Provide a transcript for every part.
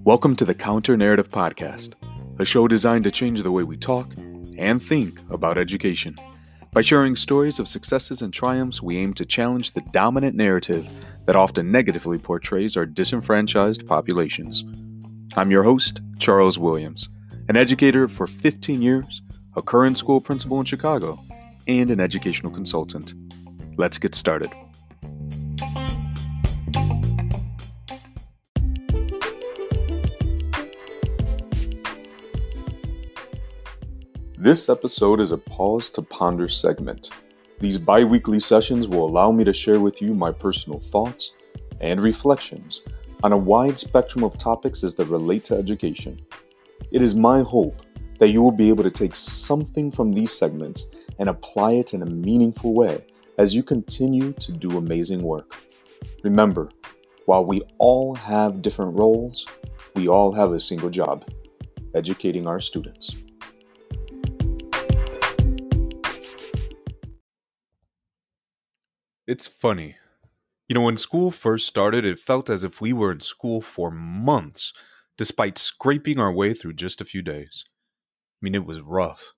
Welcome to the Counter Narrative Podcast, a show designed to change the way we talk and think about education. By sharing stories of successes and triumphs, we aim to challenge the dominant narrative that often negatively portrays our disenfranchised populations. I'm your host, Charles Williams, an educator for 15 years, a current school principal in Chicago, and an educational consultant. Let's get started. This episode is a Pause to Ponder segment. These bi-weekly sessions will allow me to share with you my personal thoughts and reflections on a wide spectrum of topics as they relate to education. It is my hope that you will be able to take something from these segments and apply it in a meaningful way as you continue to do amazing work. Remember, while we all have different roles, we all have a single job: educating our students. It's funny. When school first started, it felt as if we were in school for months, despite scraping our way through just a few days. It was rough.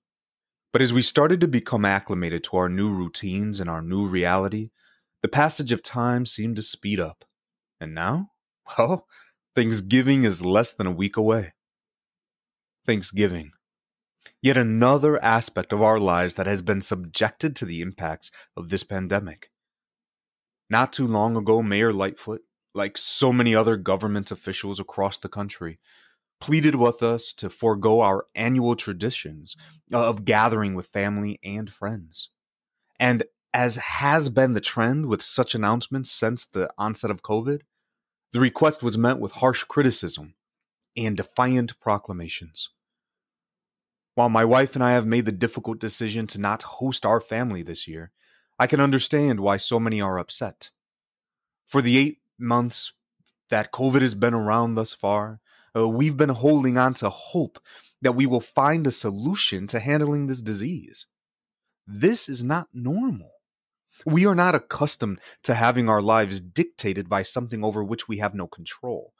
But as we started to become acclimated to our new routines and our new reality, the passage of time seemed to speed up. And now, Thanksgiving is less than a week away. Thanksgiving. Yet another aspect of our lives that has been subjected to the impacts of this pandemic. Not too long ago, Mayor Lightfoot, like so many other government officials across the country, pleaded with us to forego our annual traditions of gathering with family and friends. And as has been the trend with such announcements since the onset of COVID, the request was met with harsh criticism and defiant proclamations. While my wife and I have made the difficult decision to not host our family this year, I can understand why so many are upset. For the 8 months that COVID has been around thus far, we've been holding on to hope that we will find a solution to handling this disease. This is not normal. We are not accustomed to having our lives dictated by something over which we have no control.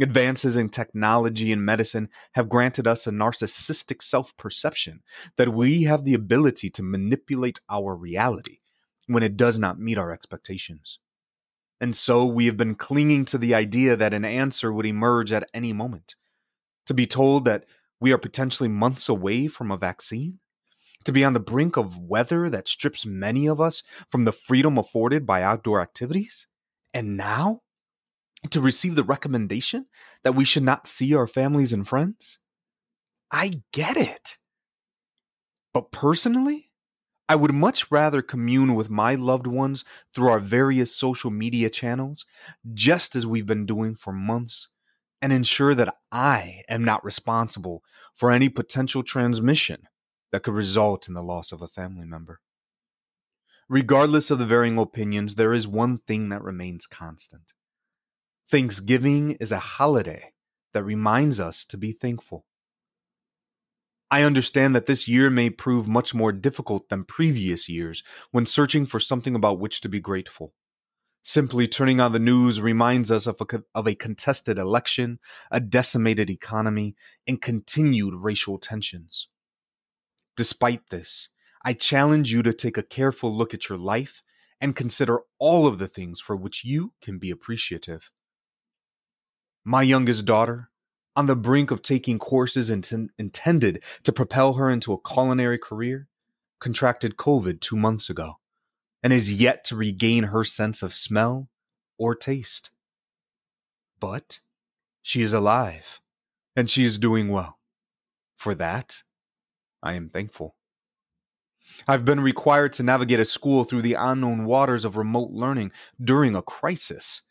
Advances in technology and medicine have granted us a narcissistic self-perception that we have the ability to manipulate our reality when it does not meet our expectations. And so we have been clinging to the idea that an answer would emerge at any moment. To be told that we are potentially months away from a vaccine? To be on the brink of weather that strips many of us from the freedom afforded by outdoor activities? And now, to receive the recommendation that we should not see our families and friends? I get it. But personally, I would much rather commune with my loved ones through our various social media channels, just as we've been doing for months, and ensure that I am not responsible for any potential transmission that could result in the loss of a family member. Regardless of the varying opinions, there is one thing that remains constant. Thanksgiving is a holiday that reminds us to be thankful. I understand that this year may prove much more difficult than previous years when searching for something about which to be grateful. Simply turning on the news reminds us of a contested election, a decimated economy, and continued racial tensions. Despite this, I challenge you to take a careful look at your life and consider all of the things for which you can be appreciative. My youngest daughter, on the brink of taking courses intended to propel her into a culinary career, contracted COVID 2 months ago and is yet to regain her sense of smell or taste. But she is alive and she is doing well. For that, I am thankful. I've been required to navigate a school through the unknown waters of remote learning during a crisis,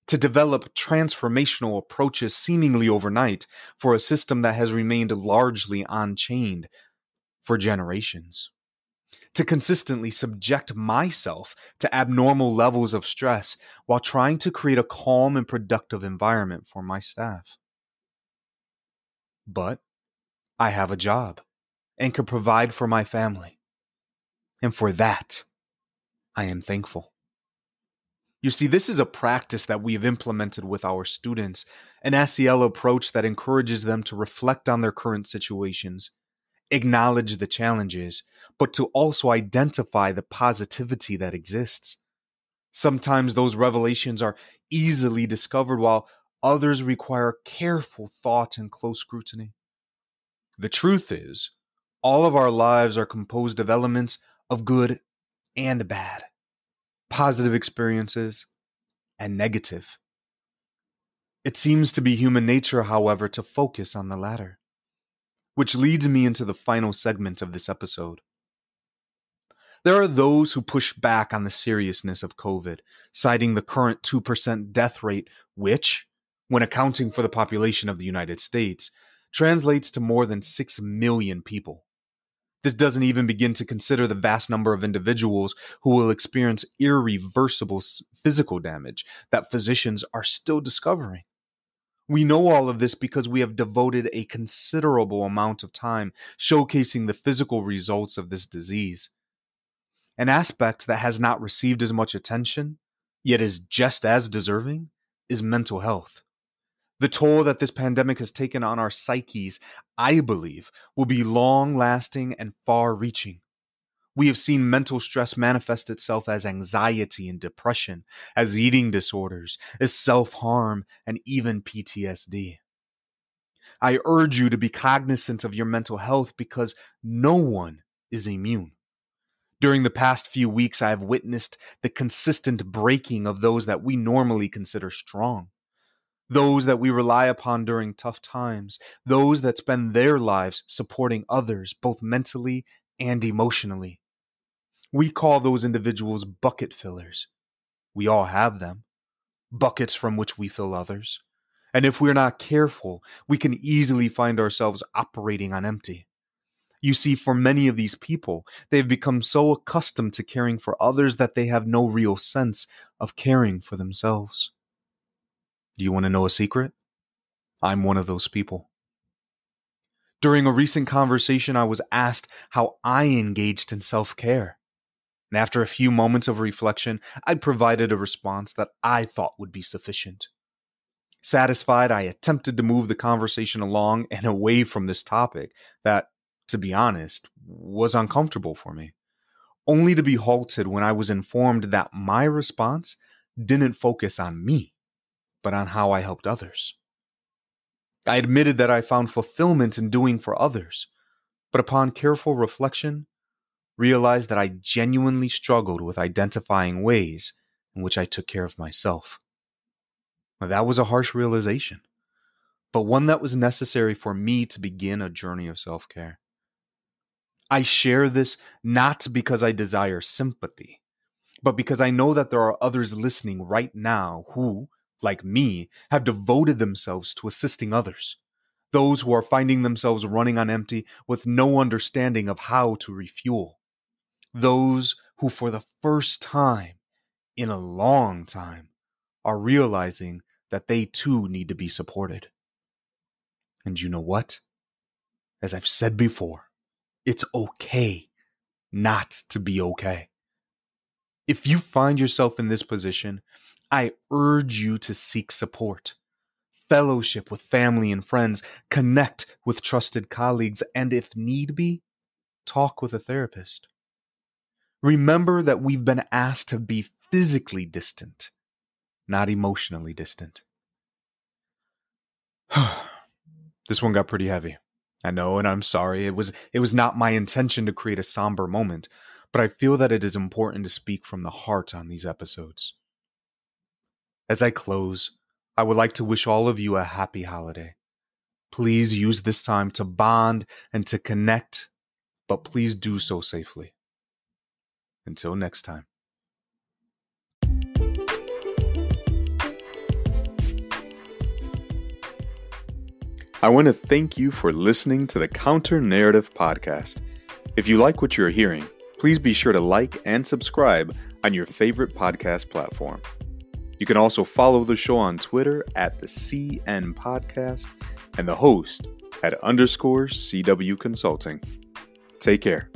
to develop transformational approaches seemingly overnight for a system that has remained largely unchained for generations, to consistently subject myself to abnormal levels of stress while trying to create a calm and productive environment for my staff. But I have a job and can provide for my family. And for that, I am thankful. You see, this is a practice that we have implemented with our students, an SEL approach that encourages them to reflect on their current situations, acknowledge the challenges, but to also identify the positivity that exists. Sometimes those revelations are easily discovered, while others require careful thought and close scrutiny. The truth is, all of our lives are composed of elements of good and bad, positive experiences and negative. It seems to be human nature, however, to focus on the latter, which leads me into the final segment of this episode. There are those who push back on the seriousness of COVID, citing the current 2% death rate, which, when accounting for the population of the United States, translates to more than 6 million people. This doesn't even begin to consider the vast number of individuals who will experience irreversible physical damage that physicians are still discovering. We know all of this because we have devoted a considerable amount of time showcasing the physical results of this disease. An aspect that has not received as much attention, yet is just as deserving, is mental health. The toll that this pandemic has taken on our psyches, I believe, will be long-lasting and far-reaching. We have seen mental stress manifest itself as anxiety and depression, as eating disorders, as self-harm, and even PTSD. I urge you to be cognizant of your mental health because no one is immune. During the past few weeks, I have witnessed the consistent breaking of those that we normally consider strong. Those that we rely upon during tough times, those that spend their lives supporting others, both mentally and emotionally. We call those individuals bucket fillers. We all have them, buckets from which we fill others. And if we're not careful, we can easily find ourselves operating on empty. You see, for many of these people, they've become so accustomed to caring for others that they have no real sense of caring for themselves. Do you want to know a secret? I'm one of those people. During a recent conversation, I was asked how I engaged in self-care. And after a few moments of reflection, I provided a response that I thought would be sufficient. Satisfied, I attempted to move the conversation along and away from this topic that, to be honest, was uncomfortable for me, only to be halted when I was informed that my response didn't focus on me, but on how I helped others. I admitted that I found fulfillment in doing for others, but upon careful reflection, realized that I genuinely struggled with identifying ways in which I took care of myself. Now, that was a harsh realization, but one that was necessary for me to begin a journey of self-care. I share this not because I desire sympathy, but because I know that there are others listening right now who, like me, have devoted themselves to assisting others. Those who are finding themselves running on empty with no understanding of how to refuel. Those who for the first time in a long time are realizing that they too need to be supported. And you know what? As I've said before, it's okay not to be okay. If you find yourself in this position, I urge you to seek support, fellowship with family and friends, connect with trusted colleagues, and if need be, talk with a therapist. Remember that we've been asked to be physically distant, not emotionally distant. This one got pretty heavy. I know, and I'm sorry. It was not my intention to create a somber moment, but I feel that it is important to speak from the heart on these episodes. As I close, I would like to wish all of you a happy holiday. Please use this time to bond and to connect, but please do so safely. Until next time. I want to thank you for listening to the Counter Narrative Podcast. If you like what you're hearing, please be sure to like and subscribe on your favorite podcast platform. You can also follow the show on Twitter at the CN Podcast and the host at _CW Consulting. Take care.